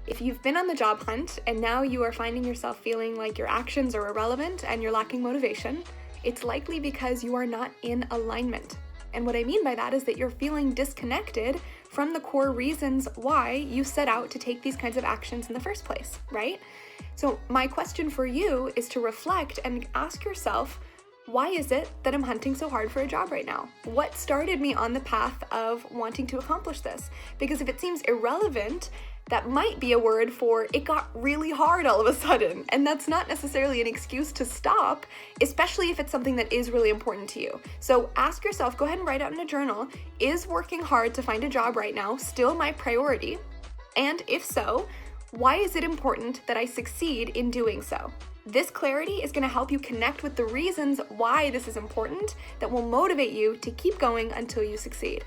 If you've been on the job hunt and now you are finding yourself feeling like your actions are irrelevant and you're lacking motivation, it's likely because you are not in alignment. And what I mean by that is that you're feeling disconnected from the core reasons why you set out to take these kinds of actions in the first place, right? So my question for you is to reflect and ask yourself, why is it that I'm hunting so hard for a job right now? What started me on the path of wanting to accomplish this? Because if it seems irrelevant, that might be a word for it got really hard all of a sudden. And that's not necessarily an excuse to stop, especially if it's something that is really important to you. So ask yourself, go ahead and write out in a journal, is working hard to find a job right now still my priority? And if so, why is it important that I succeed in doing so? This clarity is going to help you connect with the reasons why this is important that will motivate you to keep going until you succeed.